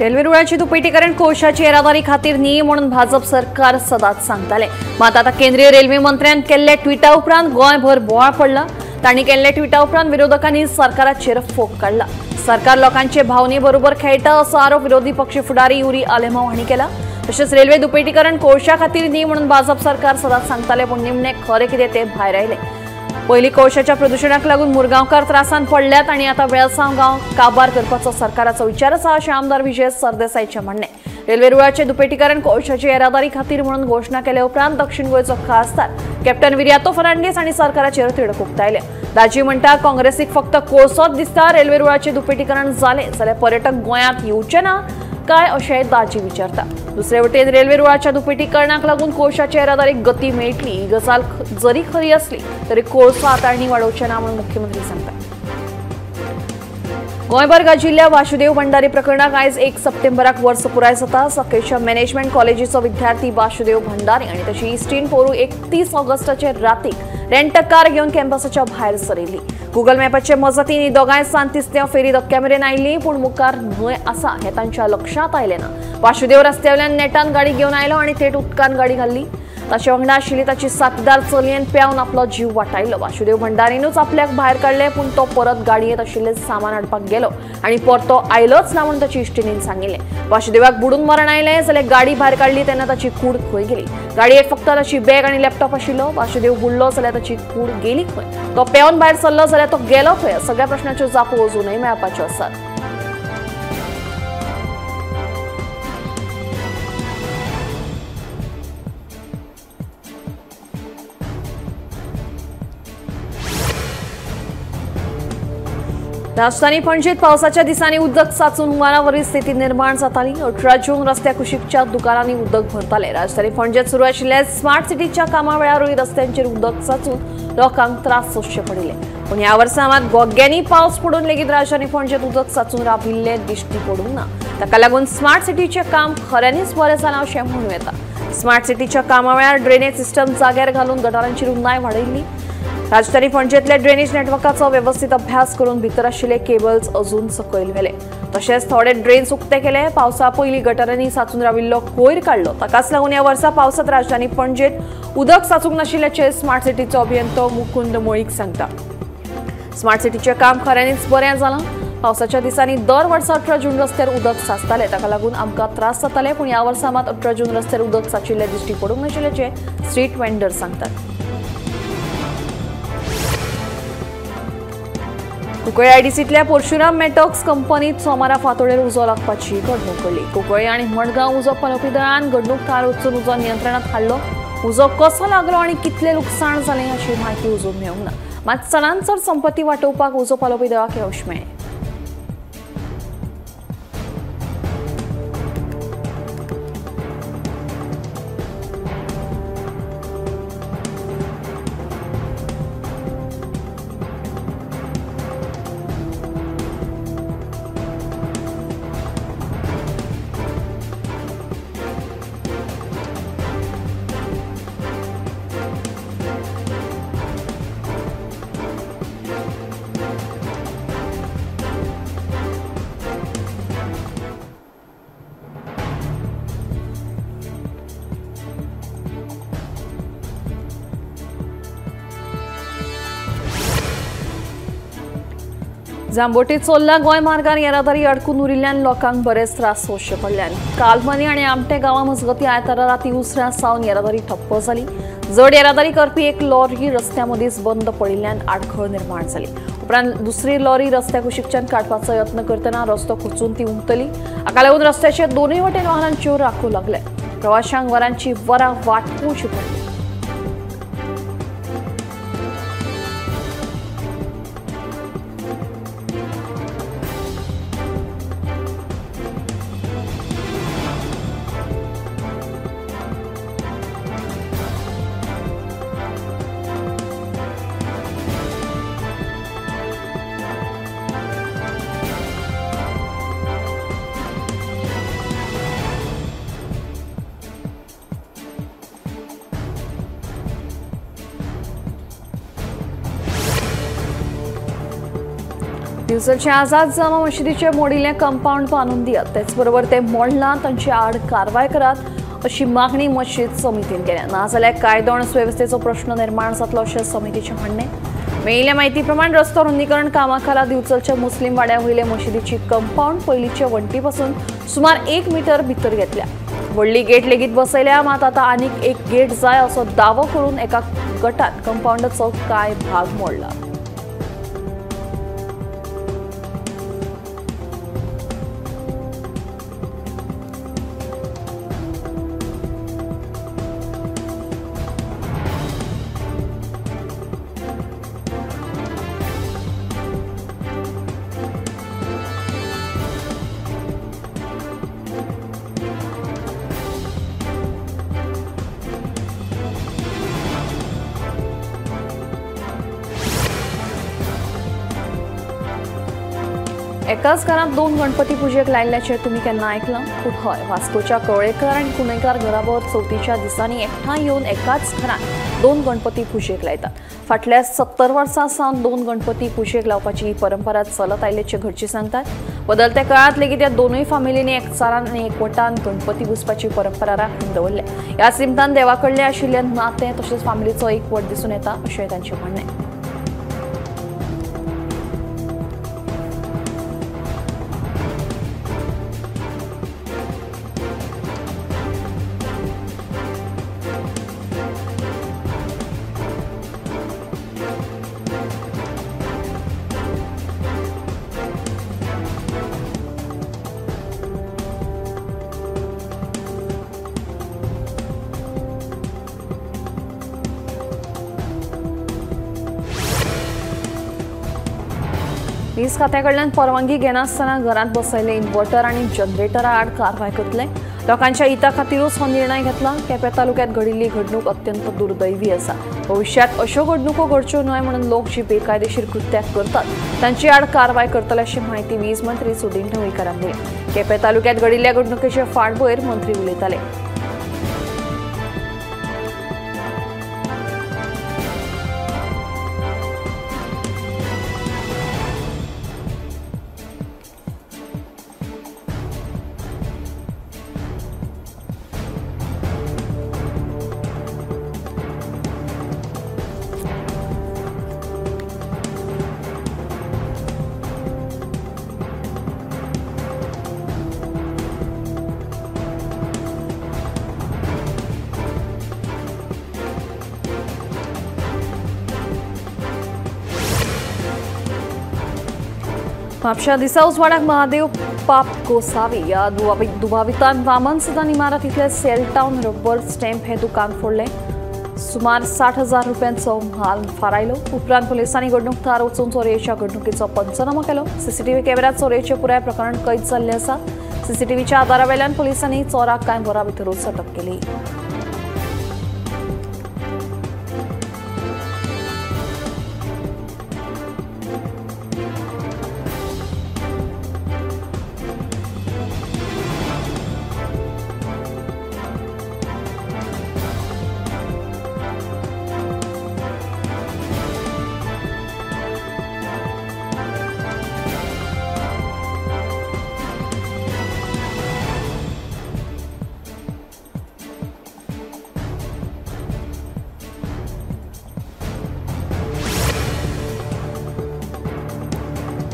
Railway रुळाची दुपटीकरण कोळशाची येरादारी खातीर न्ही म्हणून भाजप सरकार सदांच सांगताले। मात आता केंद्रीय रेल्वे मंत्र्यान केल्ले ट्विटा उपरांत गोंयभर बोवाळ पडला। तांणी केल्ले ट्विटा उपरांत विरोधकांनी सरकाराचेर फोग काढला। सरकार लोकांचे भावने बरोबर खेळटा असो आरोप विरोधी पक्ष फुडारी युरी आलेमाव हांणी केला। तशेंच रेल्वे दुपटीकरण कोळशा खातीर न्ही म्हणून भाजप सरकार सदांच सांगताले, पूण निमणे खरें कितें ते भायर आयले। पयलीं कोळशाच्या प्रदूषणाक लागून मुरगांवकार त्रासान पडल्यात आनी आता वेळसांव गांव काबार करपाचो सरकाराचो विचार आसा अशें आमदार विजय सरदेसाईचें म्हणणें। रेल्वे रुळाचें दुपटीकरण कोळशाची येरादारी खातीर म्हणून घोशणा केले उपरांत दक्षिण गोंयचो खासदार कॅप्टन विर्यातो फर्नांडीस हांणी सरकाराचेर तिडक उक्तायले। दाजी म्हणटा, काँग्रेसीक फक्त कोळसोच दिसता। रेल्वे रुळाचें दुपटीकरण जालें जाल्यार पर्यटक गोंयांत येवचे ना काय अशें दाजी विचारता। दुसरे वटेन रेल्वे रुळाच्या दुपटीकरणाक लागून कोळशाच्या येरादारीक गती मेळटली ही गजाल जरी खरी असली तरी कोळसो आताळणी वाडोवचे ना म्हणून मुख्यमंत्री सांगतात। गोंयभर गाजिल्ल्या वासुदेव भंडारी प्रकरणाक आयज 1 सप्टेंबराक वर्स पुराय जाता। सकेच्या मॅनेजमेंट कॉलेजीचो विद्यार्थी वासुदेव भंडारी आनी ताची इश्टीण पोरू 31 ऑगस्टाचे रातीक रेंट कार घेवन कॅम्पसाच्या भायर सरिल्ली। गुगल मॅपाचे मजतीन ही दोगांय सांत तिसऱ्या फेरी धक्क्या मेरेन आयिल्ली, पूण मुखार न्हंय आसा हें तांच्या लक्षांत आयलें ना। वासुदेव रस्त्यावयल्यान नेटान गाडी घेवन आयलो आनी थेट उदकान गाडी घाल्ली। ताचे वांगडा आशिल्ली ताची साथीदार चलयेन पेंवन आपलो जीव वाटायलो। वासुदेव भंडारीनूच आपल्याक भायर काडलें, पूण तो परत गाडयेंत आशिल्लें सामान हाडपाक गेलो आनी परतो आयलोच ना म्हूण ताची इश्टिणीन सांगिल्लें। वासुदेवाक बुडून मरण आयलें जाल्यार गाडी भायर काडली तेन्ना ताची कूड खंय गेली। गाडयेक फक्त ताची बॅग आनी लॅपटॉप आशिल्लो। वासुदेव बुडलो जाल्यार ताची कूड गेली खंय, तो पेंवन भायर सरलो जाल्यार तो गेलो खंय, सगळ्या प्रश्नाच्यो जापो अजूनय मेळपाच्यो आसात। राजधानी पणजेत पावसाच्या दिसांनी उदक साचून हुंवारावरी स्थिती निर्माण जाताली। 18 जून रस्त्या कुशीकच्या दुकानांनी उदक भरताले। राजधानी पणजेत सुरू आशिल्ल्या स्मार्ट सिटीच्या कामा वेळारूय रस्त्यांचेर उदक साचून लोकांक त्रास सोंसचे पडिल्ले। पूण ह्या वर्सा मात गोग्यांनी पावस पडून लेगीत राजधानी पणजेत उदक साचून राविल्ले दिश्टी पडूंक ना। ताका लागून स्मार्ट सिटीचें काम खऱ्यांनीच बरें जालां अशें म्हणूं येता। स्मार्ट सिटीच्या कामा वेळार ड्रेनेज सिस्टम जाग्यार घालून गटारांची रुंदाय वाडयल्ली। राजधानी पणजेतल्या ड्रेनेज नेटवर्काचो व्यवस्थित अभ्यास करून भितर आशिल्ले केबल्स अजून सकयल व्हेले। तशेंच थोडे ड्रेन्स उक्ते केले। पावसा पयलीं गटारांनी साचून राविल्लो कोयर काडलो। ताकाच लागून ह्या वर्सा पावसांत राजधानी पणजेत उदक साचूंक नाशिल्ल्याचे स्मार्ट सिटीचो अभियंतो मुकुंद मोळीक सांगता। स्मार्ट सिटीचें काम खऱ्यांनीच बरें जालां। पावसाच्या दिसांनी दर वर्सा 18 जून रस्त्यार उदक साचताले, ताका लागून आमकां त्रास जाताले, पूण ह्या वर्सा मात 18 जून रस्त्यार उदक साचिल्ले दिश्टी पडूंक नाशिल्ल्याचे स्ट्रीट वेंडर सांगतात। कुंकळ्ळे आयडीसींतल्या परशुराम मेटॉक्स कंपनीत सोमारा फांतोडेर उजो लागपाची घडणूक घडली। कुंकळ्ळे आनी मडगांव उजो पालोवपी दळान घडणूक काळ वचून उजो नियंत्रणांत हाडलो। उजो कसो लागलो आनी कितलें लुकसाण जालें हाची म्हायती अजून मेळूंक ना। मात चडांत चड संपत्ती वाटोवपाक उजो पालोवपी दळाक येवश मेळ्ळें। जांबोटी चोरला गोंय मार्गार येरादारी अडकून उरिल्ल्यान लोकांक बरेच त्रास सोंसचे पडल्यान कालमनी आनी आमटे गांवां मजगती आयतारा राती उसरां सावन येरादारी ठप्प जाली। जड येरादारी करपी एक लॉरी रस्त्या मदींच बंद पडिल्ल्यान आडखळ निर्माण जाली। उपरांत दुसरी लॉरी रस्त्या कुशीकच्यान काडपाचो यत्न करतना रस्तो खुंचून ती उमटली। हाका लागून रस्त्याचे दोनूय वटेन वाहनांच्यो राखो लागले। प्रवाशांक वरांची वरां वाट पळोवची पडली। दिवसाचे आझाद जामा मशिदीचे मोडिल्लें कंपाऊंड बांदून दियात तेचबरोबर ते मोडलां तांचे आड कारवाय करात अशी मागणी मशीद समितीन केल्या नाजाल्यार कायदो आनी सुवेवस्थेचो प्रश्न निर्माण जातलो अशें समितीचें म्हणणें मेळिल्ल्या म्हायती प्रमाण रस्तो रुंदीकरण कामा खाला दिवचलच्या मुस्लिम वाड्या वयले मशिदीची कंपाऊंड पयलींचे वण्टी पासून सुमार 1 मीटर भितर घेतल्या व्हडली गेट लेगीत बसयल्या मात आतां आनीक एक गेट जाय असो दावो करून एका गटान कंपाऊंडाचो कांय भाग मोडला एकाच घरात 2 गणपती पुजेक लायिल्ल्याचें तुमी केन्ना आयकलां पूण हय वास्कोच्या कवळेकर आनी कुंडेकार घराभर चवथीच्या दिसांनी एकठांय येवन एकाच घरात 2 गणपती पुजेक लायतात फाटल्या 70 वर्सां सावन 2 गणपती पुजेक लावपाची ही परंपरा चलत आयिल्ल्याचे घरची सांगतात बदलत्या काळात लेगीत ह्या दोनूय फामिलींनी एकचारान आनी एकवटान गणपती पुजपाची परंपरा राखून दवरल्या ह्या निमतान देवा कडलें आशिल्लें नातें तशेंच फामिलीचो एकवट दिसून येता अशें तांचें म्हणणें वीज खात्याकडल्यान परवानगी घेनासतना घरांत बसयले इन्व्हर्टर आनी जनरेटरा आड कारवाय करतले लोकांच्या हिता खातीरूच हो निर्णय घेतला केपें तालुक्यांत घडिल्ली घडणूक अत्यंत दुर्दैवी आसा भविष्यात अश्यो घडणुको घडच्यो न्हय म्हणून लोक जी बेकायदेशीर कृत्यां करतात तांची आड कारवाय करतले अशी माहिती वीज मंत्री सुदीन ढवळीकारान दिली केपें तालुक्यांत घडिल्ल्या घडणुकेचे फाटभुंयेर मंत्री उलयताले म्हापशा दिसाउजवाड्याक महादेव पाप गोसावी या दुभावितान वामन सदन इमारतीतले सेल टाउन रबर स्टॅम्प हे दुकान फोडले सुमार 60,000 रुपयांचो माल फारायलो उपरांत पुलिसांनी घडणूकथार वचून चोरयेच्या घडणुकेचो पंचनामो केलो सीसीटीव्ही कॅमेरात चोरयेचे पुराय प्रकरण कैद जाल्ले आसा सीसीटीव्हीच्या आदारावेल्यान पुलिसांनी चोराक कांय वरां भितरूच अटक केली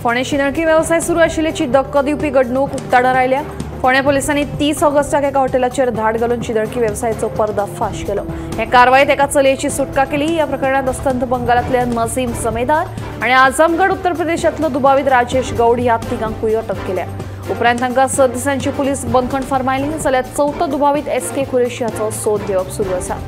फोंडें शिनळकी वेवसाय सुरू आशिल्ल्याची दक्क दिवपी घडणूक उक्ताडार आयल्या फोंडें पुलिसांनी 30 ऑगस्टाक एका हॉटेलाचेर धाड घालून चिदळकी वेवसायाचो पर्दाफाश केलो हे कारवायेत एका चलयेची सुटका केली ह्या प्रकरणात अस्तंत बंगालांतल्या नसीम समेदार आनी आझमगड उत्तर प्रदेशांतलो दुबावीत राजेश गौड ह्या तिगांकूय अटक केल्या उपरांत तांकां 7 दिसांची पुलीस बंदखण फर्मायली जाल्यार चवथो दुबावीत एसके कुरेशी हाचो सोद घेवप सुरू आसा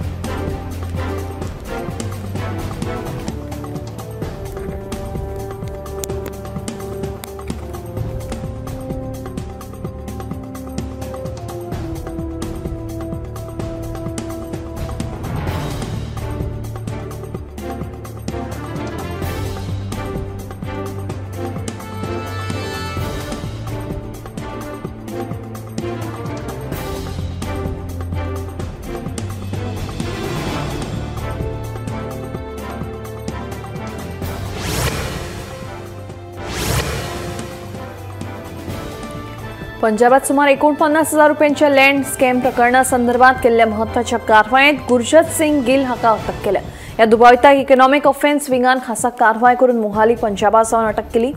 पंजाबात सुमार 49,000 रुपयांच्या लँड स्कॅम प्रकरणासंदर्भात केल्ल्या महत्वाच्या कारवायेत गुरजत सिंग गिल हाका अटक केल्या। या दुबाविताक इकॉनॉमिक ऑफेन्स विंगान खासा कारवाय करून मोहाली पंजाबासावन अटक केली।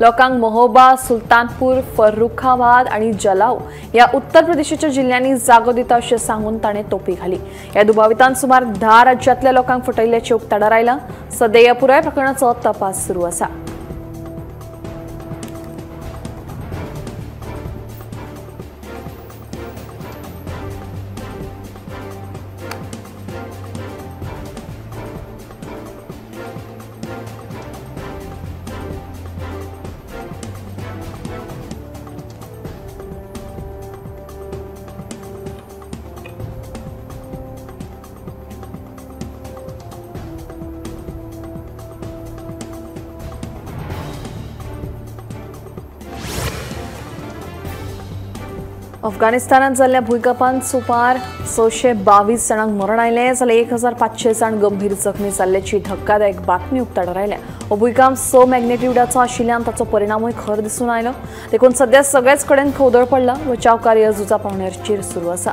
लोकांक महोबा, सुलतानपूर, फर्रुखाबाद आणि जलाव या उत्तर प्रदेशाच्या जिल्ह्यांनी जागो दिता अशें सांगून ताणें तोपी घाली। या दुबावितान सुमार 10 राज्यांतल्या लोकांक फटयल्ल्याचे उक्ताडार आयला। सध्या या पुराय प्रकरणाचो तपास सुरू आसा। अफगाणिस्तानात जाल्ल्या भूकंपात सुमार 622 जाणांक मरण आयलें जाल्यार 1500 जाण गंभीर जखमी जाल्ल्याची धक्कादायक बातमी उक्ताडार आयल्या। हो भूकंप 6 मॅग्निट्यूडाचो आशिल्ल्यान ताचो परिणामूय खर दिसून आयलो। देखून सध्या सगळेच कडेन खवदळ पडला। बचाव कार्य झुजा पावंड्याचेर सुरू आसा।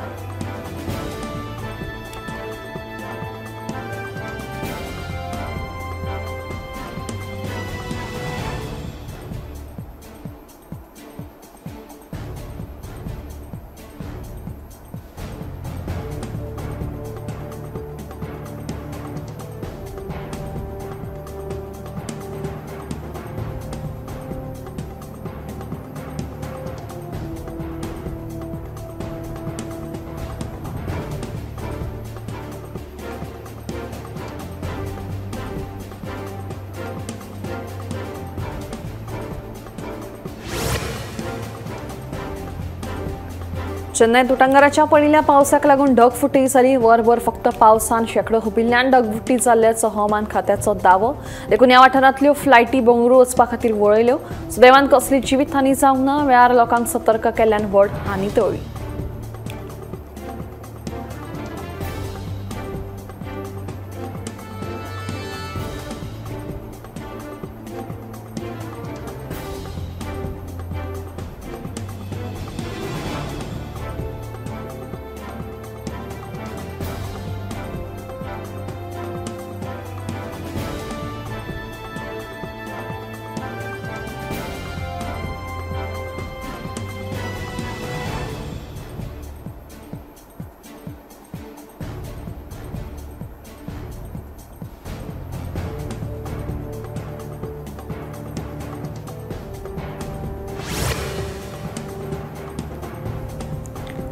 चेन्नईत उटंगराच्या पडिल्ल्या पावसाक लागून ढगफुटी जाली। वरभर फक्त पावसान शेकडो हुबिल्ल्यान ढगफुटी जाल्ल्याचो हवामान खात्याचो दावो। देखून ह्या वाठारांतल्यो फ्लायटी बंगळुरू वचपा खातीर वळयल्यो। सुदैवान कसली जिवीतहानी जावंक ना। वेळार लोकांक सतर्क केल्ल्यान व्हड हानी टळ्ळी।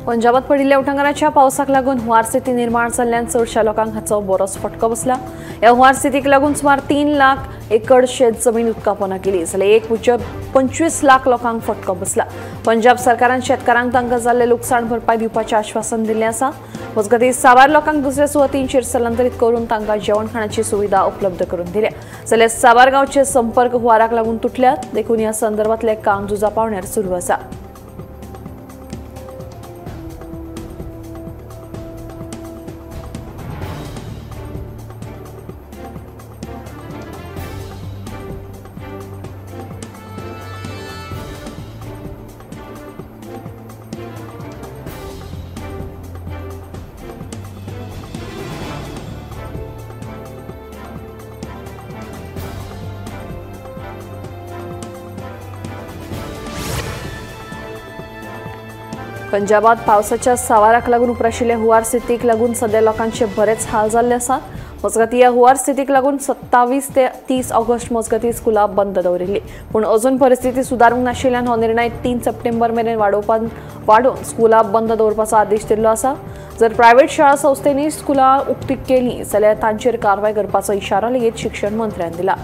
पंजाबात पडिल्ल्या उटंगराच्या पावसाक लागून हुंवार स्थिती निर्माण जाल्ल्यान चडशा लोकांक हाचो बरोच फटको बसला। ह्या हुंवार स्थितीक लागून सुमार 3 लाख एकड शेत जमीन उदकापना केली जाल्यार 1.25 लाख लोकांक फटको बसला। पंजाब सरकारान शेतकारांक तांकां जाल्ले लुकसाण भरपाय दिवपाचें आश्वासन दिल्लें आसा। मजगतीं साबार लोकांक दुसऱ्या सुवातींचेर स्थलांतरीत करून तांकां जेवण खाणाची सुविधा उपलब्ध करून दिल्या जाल्यार साबार गांवचे संपर्क हुंवाराक लागून तुटल्यात। देखून ह्या संदर्भातलें काम झुजा पावंड्यार सुरू आसा। पंजाबात पावसाच्या सावाराक लागून उप्राशिल्ल्या हुंवार स्थितीक लागून सध्या लोकांचे बरेच हाल जाल्ले आसात। मजगतीं ह्या हुंवार स्थितीक लागून 27 ते 30 ऑगस्ट मजगतीं स्कुलां बंद दवरिल्ली। पूण अजून परिस्थिती सुदारूंक नाशिल्ल्यान हो निर्णय 3 सप्टेंबर मेरेन वाडोवन स्कुलां बंद दवरपाचो आदेश दिल्लो आसा। जर प्रायव्हेट शाळा संस्थेनी स्कुलां उक्ती केली जाल्यार तांचेर कारवाय करपाचो इशारो लेगीत शिक्षण मंत्र्यान दिला।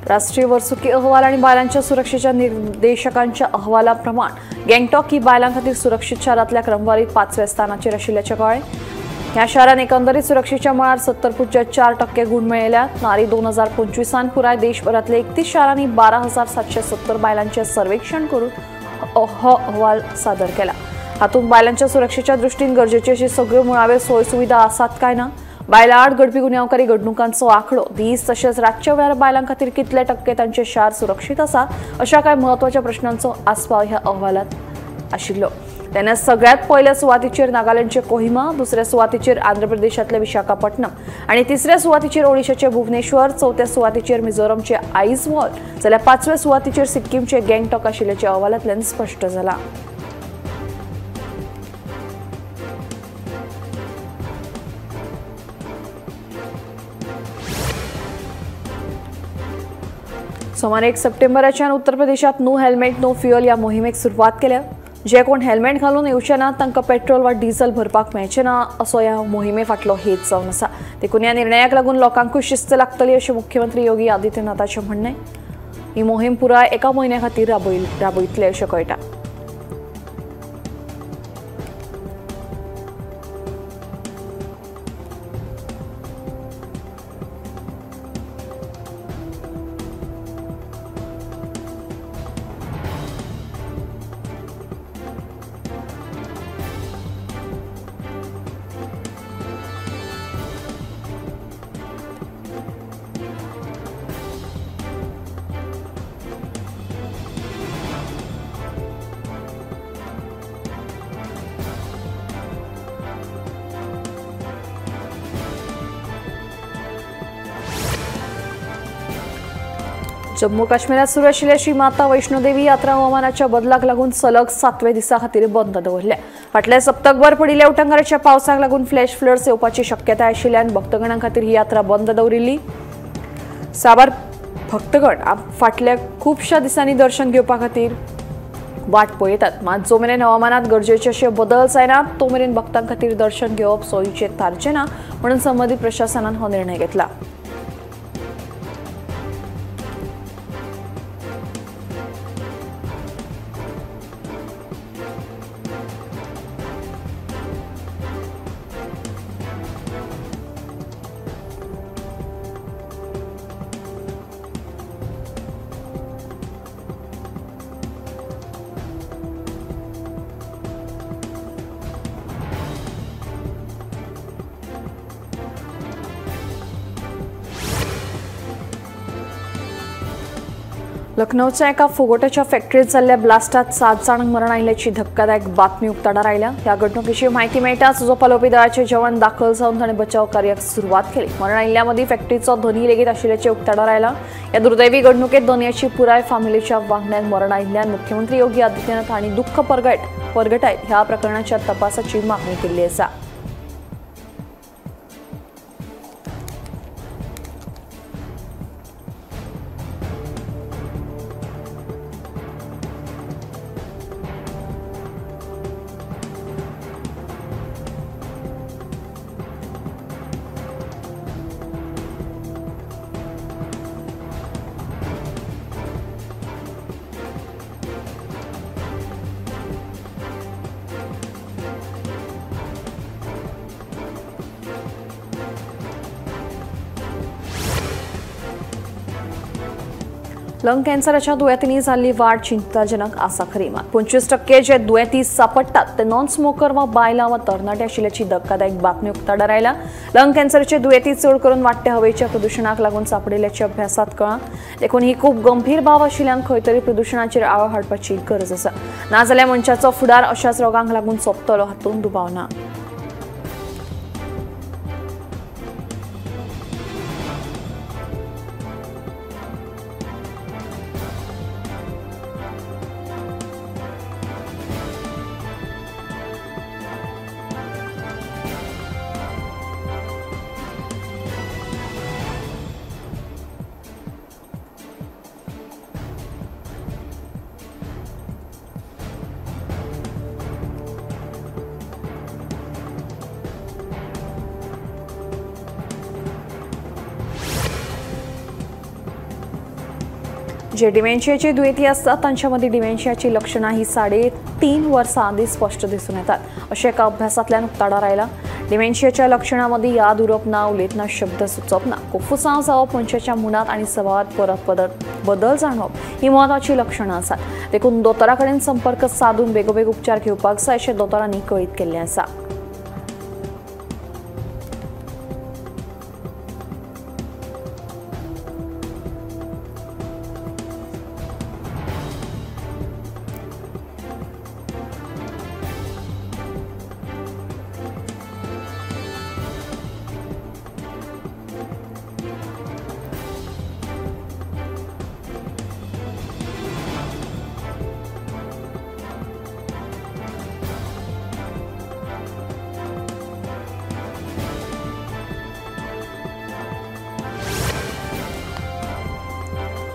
राष्ट्रीय वर्सुकी अहवाल आणि बायलांच्या सुरक्षेच्या निर्देशकांच्या अहवालाप्रमाणे गँगटॉक ही बायलां खातीर सुरक्षीत शारांतल्या क्रमवारीत 5व्या स्थानाचेर आशिल्ल्याचे कळ्ळें. ह्या शारान एकंदरीत सुरक्षेच्या मळार 70.4% गुण मेळयल्यात. नारी 2025 पुराय देशभरातल्या 31 शारांनी 12,770 बायलांचे सर्वेक्षण करून हो अहवाल सादर केला. हातूंत बायलांच्या सुरक्षेच्या दृश्टीन गरजेची अशी सगळ्यो मुळाव्यो सोय सुविधा आसात काय ना, बायलां आड घडपी गुन्यांवकारी घडणुकांचो आंकडो, दीस तशेंच रातच्या वेळार बायलां खातीर कितले टक्के तांचे शार सुरक्षीत आसा अशा कांय म्हत्वाच्या प्रश्नांचो आस्पाव ह्या अहवालात आशिल्लो. तेन्ना सगळ्यात पयल्या सुवातीचेर नागालँडचे कोहिमा, दुसऱ्या सुवातीचेर आंध्र प्रदेशातले विशाखापट्टणम आणि तिसऱ्या सुवातीचेर ओडिशाचे भुवनेश्वर, चौथ्या सुवातीचेर मिझोरमचे आइजवॉल जाल्यार 5व्या सुवातीचेर सिक्कीमचे गँगटॉक आशिल्ल्याचे अहवालांतल्यान स्पश्ट जालां. सोमार 1 सप्टेंबराच्यान उत्तर प्रदेशात नो हेल्मेट नो फ्युअल ह्या मोहिमेक सुरवात केल्या. जे कोण हेल्मेट घालून येवचे ना तांकां पेट्रोल वा डिझेल भरपाक मेळचें ना असो ह्या मोहिमे फाटलो हेत जावन आसा. देखून ह्या निर्णयाक लागून लोकांकूय शिस्त लागतली अशें मुख्यमंत्री योगी आदित्यनाथाचें म्हणणें. ही मोहीम पुराय 1 म्हयन्या खातीर राबयतले अशें कळटा. जम्मू काश्मीरात सुरू आशिल्ल्या श्री माता वैष्णोदेवी यात्रा हवामानाच्या बदलाक लागून सलग 7व्या दिसा खातीर बंद दवरल्या. फाटल्या सप्तकभर पडिल्ल्या उटंगाराच्या पावसाक लागून फ्लॅश फ्लड्स येवपाची शक्यताय आशिल्ल्यान भक्तगणां खातीर ही यात्रा बंद दवरिल्ली. साबार भक्तगण फाटल्या खुबश्या दिसांनी दर्शन घेवपा खातीर वाट पळयतात. मात जो मेरेन हवामानात गरजेचे अशे बदल जायनात तो मेरेन भक्तां खातीर दर्शन घेवप सोयीचें थारचें ना म्हणून संबंदीत प्रशासनान हो निर्णय घेतला. लखनौच्या एका फुगोट्याच्या फॅक्टरीत जाल्ल्या ब्लास्टात 7 जाणांक मरण आयिल्ल्याची धक्कादायक बातमी उक्ताडार आयल्या. ह्या घडणुकेची म्हायती मेळटाच झुजो पालोवपी दळाचे जवान दाखल जावन ताणें बचाव कार्याक सुरवात केली. मरण आयिल्ल्या मदीं फॅक्टरीचो धनी लेगीत आशिल्ल्याचे उक्ताडार आयला. ह्या दुर्दैवी घडणुकेत धनयाची पुराय फामिलीच्या वांगड्याक मरण आयिल्ल्यान मुख्यमंत्री योगी आदित्यनाथ हांणी दुख्ख परगटायत ह्या प्रकरणाच्या तपासाची मागणी केल्ली आसा. लंग कॅन्सराच्या दुयेंतींनी जाल्ली वाड चिंताजनक आसा खरी. मात 25% जे दुयेंती सापडटात ते नॉन स्मोकर वा बायलां वा तरणाटे आशिल्ल्याची धक्कादायक बातमी उक्ताडार आयला. लंग कॅन्सराचे दुयेंती चड करून वाडट्या हवेच्या प्रदूषणाक लागून सापडिल्ल्याच्या अभ्यासात कळ्ळां. देखून ही खूब गंभीर बाब आशिल्ल्यान खंय तरी प्रदूषणाचेर आळो हाडपाची गरज आसा. नाजाल्यार मनशाचो फुडार अशाच रोगांक लागून सोंपतलो हातूंत दुबाव ना. जे डिमेन्शियाचे दुयेंती असतात तांच्यामध्ये डिमेन्शियाची लक्षणां ही 3.5 वर्सां आदी स्पष्ट दिसून येतात अशें एका अभ्यासांतल्यान उक्ताडार आयला। डिमेन्शियाच्या लक्षणांमध्ये याद उरप ना, उलयतना शब्द सुचप ना, कुफुसांव जावप, मनशाच्या मुडांत आनी स्वभावांत परत बदल जाणवप ही म्हत्वाची लक्षणां आसात। देखून दोतोरा कडेन संपर्क साधून बेगोबेग उपचार घेवपाक जाय अशें दोतोरांनी कळीत केल्लें आसा।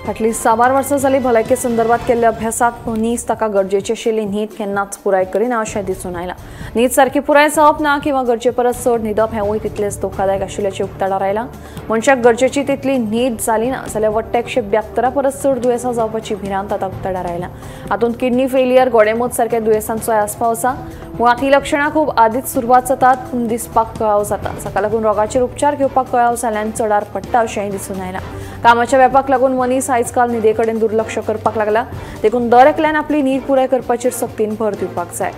फाटली 6 वर्सां जाली भलायके संदर्भात केल्ल्या अभ्यासात मनीस ताका गरजेची आशिल्ली न्हीद केन्नाच पुराय करिना अशें दिसून आयलां। न्हीद सारकी पुराय जावप ना किंवा गरजे परस चड न्हिदप हेंवूय तितलेंच धोकादायक आशिल्ल्याचें उक्ताडार आयलां। मनशाक गरजेची तितली न्हीद जाली ना जाल्यार वट्ट 172 परस चड दुयेंसां जावपाची भिरांत आतां उक्ताडार आयला। हातूंत किडनी फेलियर, गोडेमूत सारक्या दुयेंसांचोय आस्पाव आसा। मुळात ही लक्षणां खूब आदींच सुरवात जातात पूण दिसपाक कळाव जाता। जाका लागून रोगाचेर उपचार घेवपाक कळाव जाल्ल्यान चडार पडटा अशेंय दिसून आयलां। कामाच्या व्यापाक लागून मनीस आयज काल न्हिदे कडेन दुर्लक्ष करपाक लागला। देखून दर एकल्यान आपली न्हीद पुराय करपाचेर सक्तीन भर दिवपाक जाय।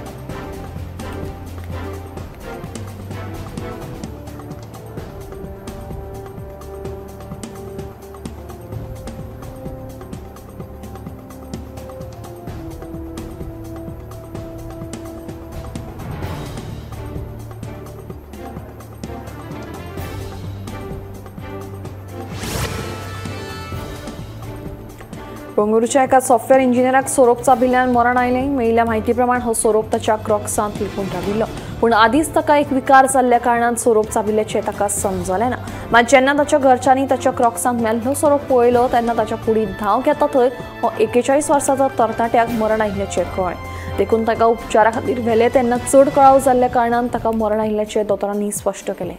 बंगळुरूच्या एका सॉफ्टवेअर इंजिनियराक सोरोप चाबिल्ल्यान मरण आयलें। मेळिल्ल्या म्हायती प्रमाण हो सोरोप ताच्या क्रॉक्सांत लिपून राविल्लो, पूण आदींच ताका एक विकार जाल्ल्या कारणान सोरोप चाबिल्ल्याचें ताका समजलें ना। मात जेन्ना ताच्या घरच्यांनी ताच्या क्रॉक्सांत मेल्लो सोरोप पळयलो तेन्ना ताच्या कुडींत धांव घेता थंय हो 41 वर्साचो तरणाट्याक मरण आयिल्ल्याचें कळ्ळें। देखून ताका उपचारा खातीर व्हेले तेन्ना चड कळाव जाल्ल्या कारणान ताका मरण आयिल्ल्याचें दोतोरांनी स्पश्ट केलें।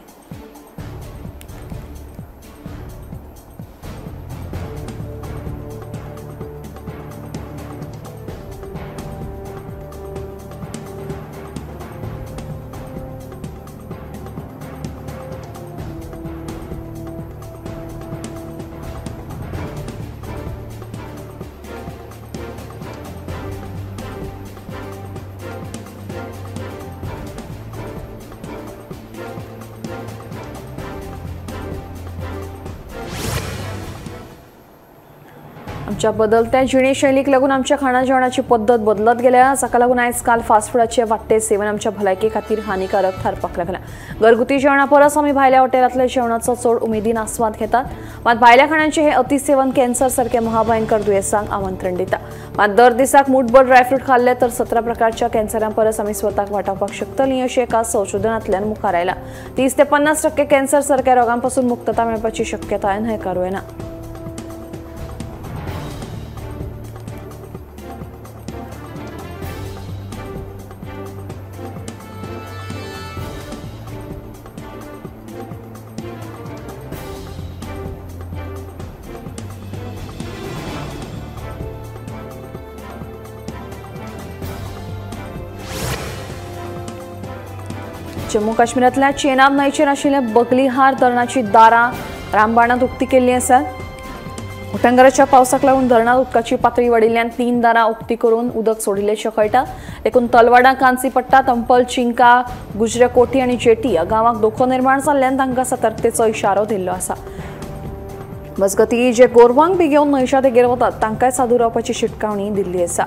आमच्या बदलत्या जिणेशैलीक लागून आमच्या खाणा जेवणाची पद्दत बदलत गेल्या, जाका लागून आयज काल फास्ट फूडाचे वाडटे सेवन आमच्या भलायके खातीर हानिकारक थारपाक लागला। घरगुती जेवणा परस आमी भायल्या हॉटेलांतल्या जेवणाचो चड उमेदीन आस्वाद घेतात, मात भायल्या खाणांचे हे अतिसेवन कॅन्सर सारखे महाभयंकर दुयेंसांक आमंत्रण दिता। मात दर दिसाक मुठभर ड्रायफ्रूट खाल्ले तर 17 प्रकारच्या कॅन्सरां परस आमी स्वताक वाटावपाक शकतलीं अशें एका संशोधनांतल्यान मुखार आयला। 30 ते 50% कॅन्सर सारक्या रोगांपासून मुक्तता मेळपाची शक्यताय न्हयकारूं येना। जम्मू काश्मीरातल्या चेनाब न्हंयचेर आशिल्ल्या बगलीहार धरणाची दारां रामबाणांत उक्ती केल्ली आसात। उटंगराच्या पावसाक लागून धरणांत उदकाची पातळी वाडिल्ल्यान 3 दारां उक्ती करून उदक सोडिल्लेशें कळटा। देखून तलवाडा, कांचीपट्टा, तंपल, चिंका, गुजरेकोठी आनी जेटी ह्या गांवांक धोको निर्माण जाल्ल्यान तांकां सतर्कतेचो इशारो दिल्लो आसा। मजगतीं जे गोरवांक बी घेवन न्हंयच्या देगेर वतात तांकांय सादूर रावपाची शिटकावणी दिल्ली आसा।